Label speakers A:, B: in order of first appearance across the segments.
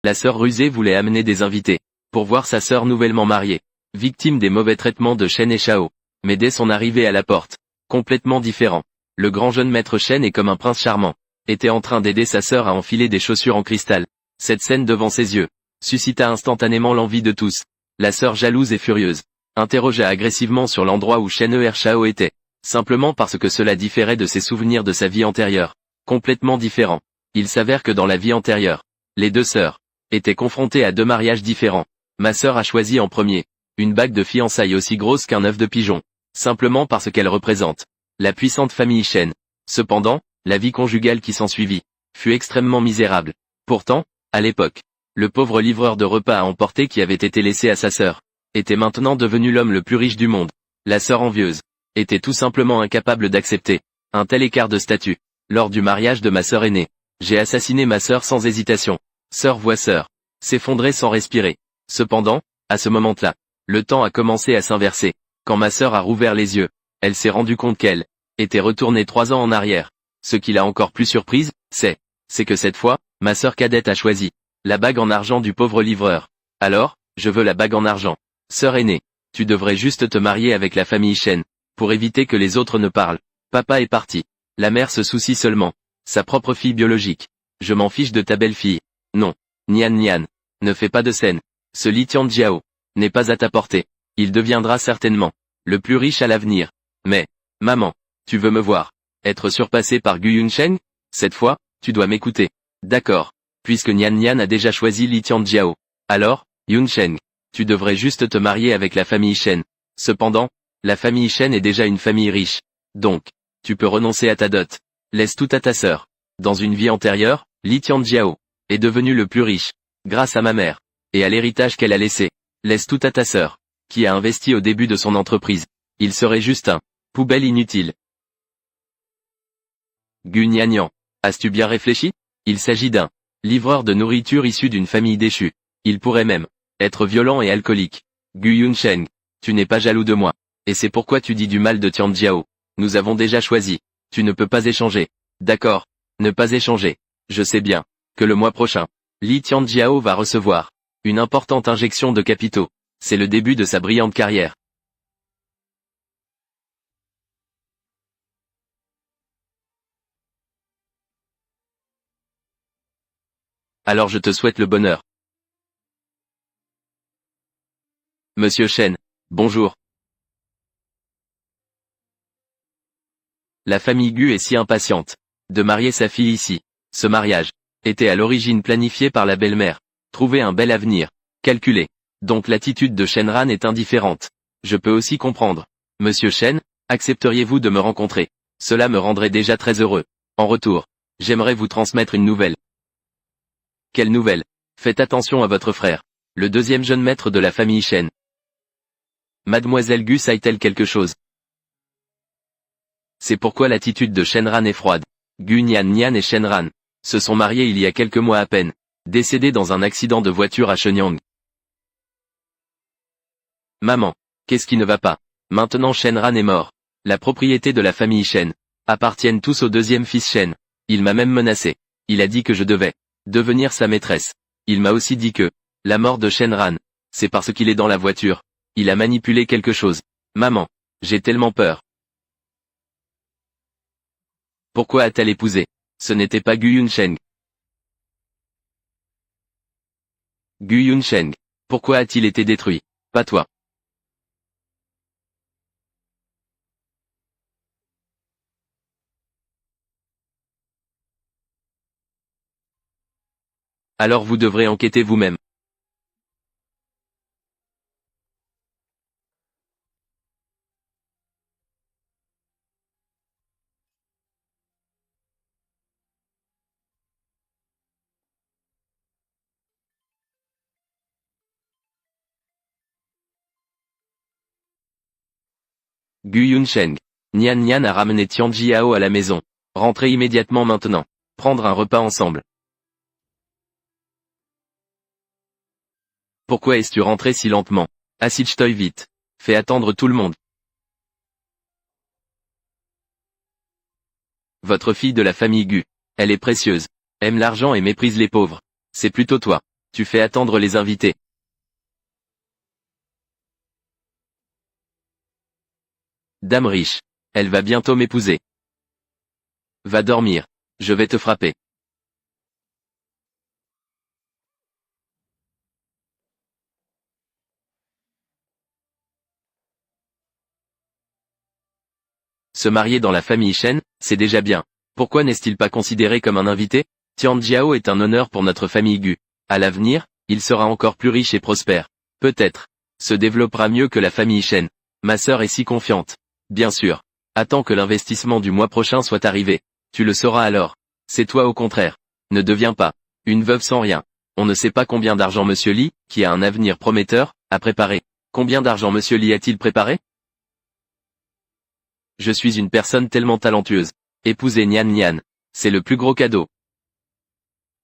A: La sœur rusée voulait amener des invités, pour voir sa sœur nouvellement mariée, victime des mauvais traitements de Shen et Shao. Mais dès son arrivée à la porte, complètement différent, le grand jeune maître Shen est comme un prince charmant, était en train d'aider sa sœur à enfiler des chaussures en cristal. Cette scène devant ses yeux, suscita instantanément l'envie de tous. La sœur jalouse et furieuse, interrogea agressivement sur l'endroit où Shen et Shao étaient, simplement parce que cela différait de ses souvenirs de sa vie antérieure, complètement différent. Il s'avère que dans la vie antérieure, les deux sœurs étaient confrontées à deux mariages différents. Ma sœur a choisi en premier une bague de fiançailles aussi grosse qu'un œuf de pigeon, simplement parce qu'elle représente la puissante famille Shen. Cependant, la vie conjugale qui s'ensuivit fut extrêmement misérable. Pourtant, à l'époque, le pauvre livreur de repas à emporter qui avait été laissé à sa sœur était maintenant devenu l'homme le plus riche du monde. La sœur envieuse était tout simplement incapable d'accepter un tel écart de statut. Lors du mariage de ma sœur aînée, j'ai assassiné ma sœur sans hésitation. Sœur voit sœur s'effondrer sans respirer. Cependant, à ce moment-là, le temps a commencé à s'inverser. Quand ma sœur a rouvert les yeux, elle s'est rendue compte qu'elle était retournée 3 ans en arrière. Ce qui l'a encore plus surprise, c'est que cette fois, ma sœur cadette a choisi la bague en argent du pauvre livreur. Alors, je veux la bague en argent. Sœur aînée, tu devrais juste te marier avec la famille Shen, pour éviter que les autres ne parlent. Papa est parti. La mère se soucie seulement. Sa propre fille biologique. Je m'en fiche de ta belle-fille. Non. Nian Nian. Ne fais pas de scène. Ce Li Tianjiao n'est pas à ta portée. Il deviendra certainement le plus riche à l'avenir. Mais, maman, tu veux me voir être surpassé par Gu Yunsheng? Cette fois, tu dois m'écouter. D'accord. Puisque Nian Nian a déjà choisi Li Tianjiao. Alors, Yunsheng, tu devrais juste te marier avec la famille Shen. Cependant, la famille Shen est déjà une famille riche. Donc, tu peux renoncer à ta dot. Laisse tout à ta sœur. Dans une vie antérieure, Li Tianjiao est devenu le plus riche, grâce à ma mère, et à l'héritage qu'elle a laissé. Laisse tout à ta sœur, qui a investi au début de son entreprise. Il serait juste un poubelle inutile. Gu Nianyan, as-tu bien réfléchi? Il s'agit d'un livreur de nourriture issu d'une famille déchue. Il pourrait même être violent et alcoolique. Gu Yunsheng, tu n'es pas jaloux de moi. Et c'est pourquoi tu dis du mal de Tianjiao. Nous avons déjà choisi. Tu ne peux pas échanger. D'accord. Ne pas échanger. Je sais bien que le mois prochain, Li Tianjiao va recevoir une importante injection de capitaux. C'est le début de sa brillante carrière. Alors je te souhaite le bonheur. Monsieur Shen, bonjour. La famille Gu est si impatiente de marier sa fille ici. Ce mariage était à l'origine planifié par la belle-mère. Trouver un bel avenir, calculé. Donc l'attitude de Shenran est indifférente. Je peux aussi comprendre. Monsieur Shen, accepteriez-vous de me rencontrer? Cela me rendrait déjà très heureux. En retour, j'aimerais vous transmettre une nouvelle. Quelle nouvelle? Faites attention à votre frère, le deuxième jeune maître de la famille Shen. Mademoiselle Gu sait-elle quelque chose? C'est pourquoi l'attitude de Shenran est froide. Gu Nian Nian et Shenran se sont mariés il y a quelques mois à peine, décédés dans un accident de voiture à Shenyang. Maman, qu'est-ce qui ne va pas? Maintenant Shenran est mort. La propriété de la famille Shen appartiennent tous au deuxième fils Shen. Il m'a même menacé. Il a dit que je devais devenir sa maîtresse. Il m'a aussi dit que la mort de Shenran, c'est parce qu'il est dans la voiture. Il a manipulé quelque chose. Maman, j'ai tellement peur. Pourquoi a-t-elle épousé? Ce n'était pas Gu Yunsheng. Gu Yunsheng. Pourquoi a-t-il été détruit? Pas toi. Alors vous devrez enquêter vous-même. Gu Yunsheng. Nian Nian a ramené Tianjiao à la maison. Rentrez immédiatement maintenant. Prendre un repas ensemble. Pourquoi es-tu rentré si lentement? Assitch-toi vite. Fais attendre tout le monde. Votre fille de la famille Gu. Elle est précieuse. Aime l'argent et méprise les pauvres. C'est plutôt toi Tu fais attendre les invités. Dame riche. Elle va bientôt m'épouser. Va dormir. Je vais te frapper. Se marier dans la famille Shen, c'est déjà bien. Pourquoi n'est-il pas considéré comme un invité? Tian Jiao est un honneur pour notre famille Gu. À l'avenir, il sera encore plus riche et prospère. Peut-être. Se développera mieux que la famille Shen. Ma sœur est si confiante. Bien sûr. Attends que l'investissement du mois prochain soit arrivé. Tu le sauras alors. C'est toi au contraire. Ne deviens pas une veuve sans rien. On ne sait pas combien d'argent Monsieur Li, qui a un avenir prometteur, a préparé. Combien d'argent Monsieur Li a-t-il préparé? Je suis une personne tellement talentueuse. Épouser Nian Nian. C'est le plus gros cadeau.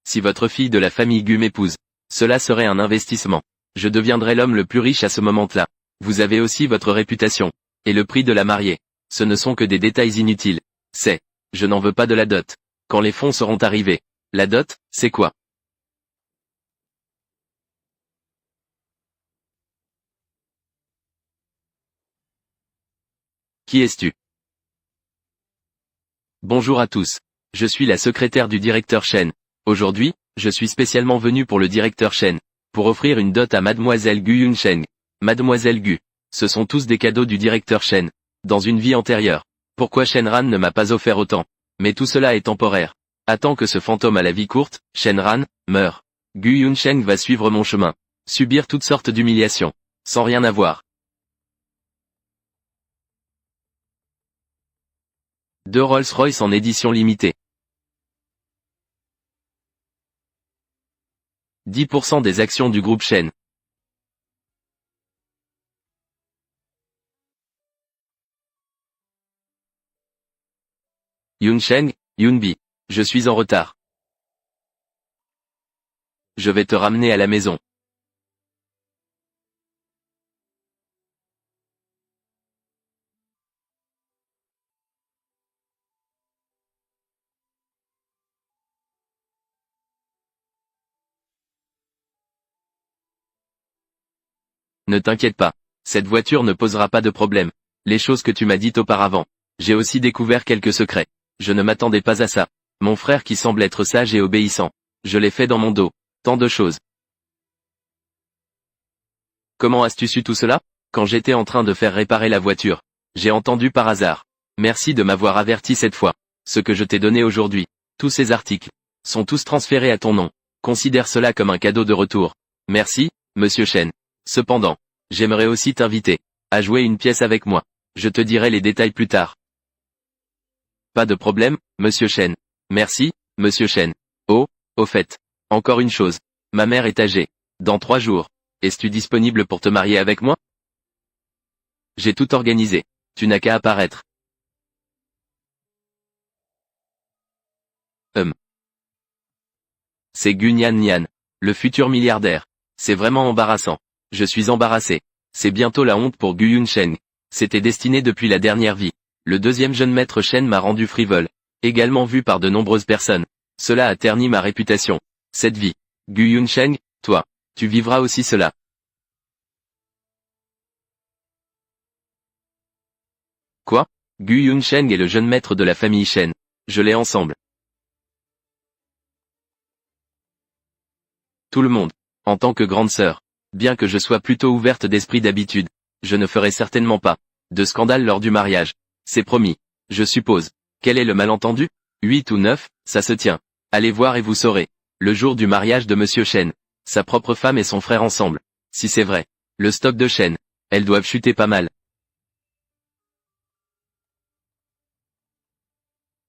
A: Si votre fille de la famille Gu m'épouse, cela serait un investissement. Je deviendrai l'homme le plus riche à ce moment-là. Vous avez aussi votre réputation. Et le prix de la mariée. Ce ne sont que des détails inutiles. Je n'en veux pas de la dot. Quand les fonds seront arrivés. La dot, c'est quoi? Qui es-tu? Bonjour à tous. Je suis la secrétaire du directeur Shen. Aujourd'hui, je suis spécialement venu pour le directeur Shen. Pour offrir une dot à Mademoiselle Gu Yunsheng. Mademoiselle Gu. Ce sont tous des cadeaux du directeur Shen. Dans une vie antérieure. Pourquoi Shenran ne m'a pas offert autant? Mais tout cela est temporaire. Attends que ce fantôme à la vie courte, Shenran, meure. Gu Yunsheng va suivre mon chemin. Subir toutes sortes d'humiliations. Sans rien avoir. 2 Rolls-Royce en édition limitée. 10% des actions du groupe Shen. Yunsheng, Yunbi. Je suis en retard. Je vais te ramener à la maison. Ne t'inquiète pas. Cette voiture ne posera pas de problème. Les choses que tu m'as dites auparavant. J'ai aussi découvert quelques secrets. Je ne m'attendais pas à ça. Mon frère qui semble être sage et obéissant. Je l'ai fait dans mon dos. Tant de choses. Comment as-tu su tout cela? Quand j'étais en train de faire réparer la voiture. J'ai entendu par hasard. Merci de m'avoir averti cette fois. Ce que je t'ai donné aujourd'hui. Tous ces articles. Sont tous transférés à ton nom. Considère cela comme un cadeau de retour. Merci, Monsieur Shen. Cependant, j'aimerais aussi t'inviter à jouer une pièce avec moi. Je te dirai les détails plus tard. Pas de problème, Monsieur Shen. Merci, Monsieur Shen. Oh, au fait. Encore une chose. Ma mère est âgée. Dans 3 jours. Es-tu disponible pour te marier avec moi? J'ai tout organisé. Tu n'as qu'à apparaître. C'est Gu Nian Nian, le futur milliardaire. C'est vraiment embarrassant. Je suis embarrassé. C'est bientôt la honte pour Gu Yunsheng. C'était destiné depuis la dernière vie. Le deuxième jeune maître Shen m'a rendu frivole. Également vu par de nombreuses personnes. Cela a terni ma réputation. Cette vie. Gu Yunsheng, toi. Tu vivras aussi cela. Quoi? Gu Yunsheng est le jeune maître de la famille Shen. Je l'ai ensemble. Tout le monde. En tant que grande sœur. Bien que je sois plutôt ouverte d'esprit d'habitude. Je ne ferai certainement pas de scandale lors du mariage. C'est promis. Je suppose. Quel est le malentendu? 8 ou 9, ça se tient. Allez voir et vous saurez. Le jour du mariage de Monsieur Shen. Sa propre femme et son frère ensemble. Si c'est vrai. Le stock de Shen. Elles doivent chuter pas mal.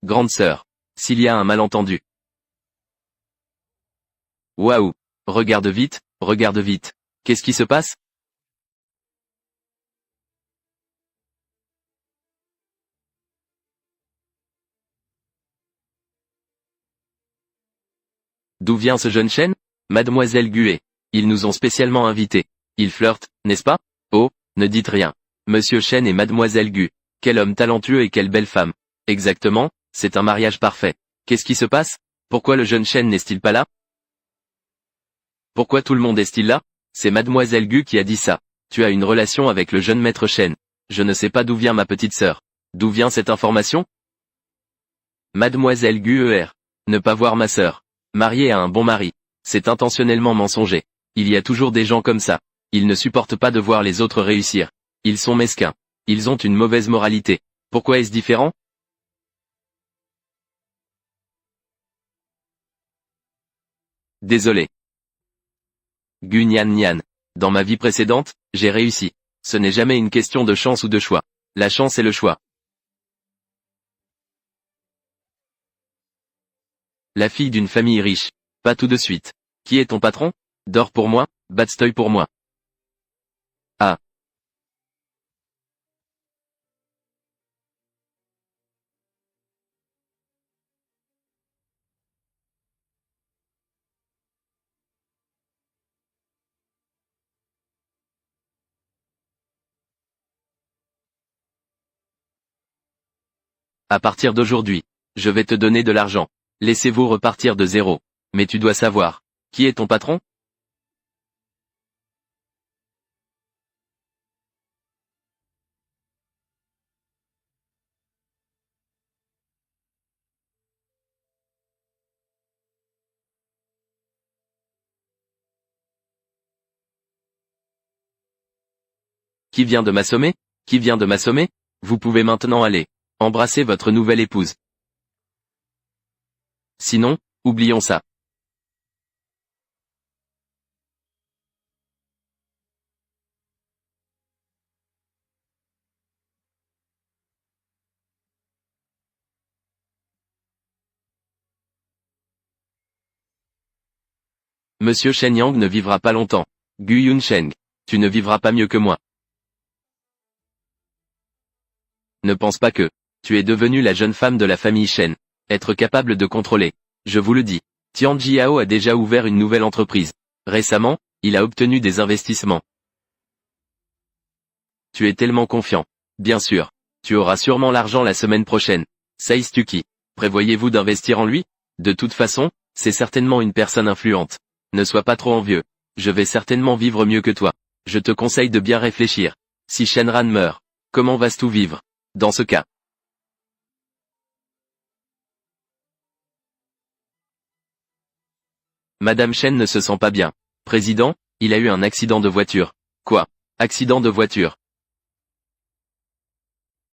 A: Grande sœur. S'il y a un malentendu. Waouh. Regarde vite, regarde vite. Qu'est-ce qui se passe? D'où vient ce jeune Shen? Mademoiselle Gué. Ils nous ont spécialement invités. Ils flirtent, n'est-ce pas? Oh, ne dites rien. Monsieur Shen et Mademoiselle Gu. Quel homme talentueux et quelle belle femme. Exactement, c'est un mariage parfait. Qu'est-ce qui se passe? Pourquoi le jeune Shen n'est-il pas là? Pourquoi tout le monde est-il là? C'est mademoiselle Gu qui a dit ça. Tu as une relation avec le jeune maître Shen. Je ne sais pas d'où vient ma petite sœur. D'où vient cette information? Mademoiselle Gu. Ne pas voir ma sœur. Mariée à un bon mari. C'est intentionnellement mensonger. Il y a toujours des gens comme ça. Ils ne supportent pas de voir les autres réussir. Ils sont mesquins. Ils ont une mauvaise moralité. Pourquoi est-ce différent? Désolé. Gu Nian Nian. Dans ma vie précédente, j'ai réussi. Ce n'est jamais une question de chance ou de choix. La chance est le choix. La fille d'une famille riche. Pas tout de suite. Qui est ton patron? D'or pour moi, Batstoy pour moi. Ah. À partir d'aujourd'hui, je vais te donner de l'argent. Laissez-vous repartir de zéro. Mais tu dois savoir. Qui est ton patron? Qui vient de m'assommer? Qui vient de m'assommer? Vous pouvez maintenant aller. Embrasser votre nouvelle épouse. Sinon, oublions ça. Monsieur Shen Yang ne vivra pas longtemps. Gu Yunsheng. Tu ne vivras pas mieux que moi. Ne pense pas que tu es devenue la jeune femme de la famille Shen. Être capable de contrôler. Je vous le dis. Tian Jiao a déjà ouvert une nouvelle entreprise. Récemment, il a obtenu des investissements. Tu es tellement confiant. Bien sûr. Tu auras sûrement l'argent la semaine prochaine. Saistuki. Prévoyez-vous d'investir en lui? De toute façon, c'est certainement une personne influente. Ne sois pas trop envieux. Je vais certainement vivre mieux que toi. Je te conseille de bien réfléchir. Si Shenran meurt, comment vas-tu tout vivre? Dans ce cas. Madame Shen ne se sent pas bien. Président, il a eu un accident de voiture. Quoi? Accident de voiture.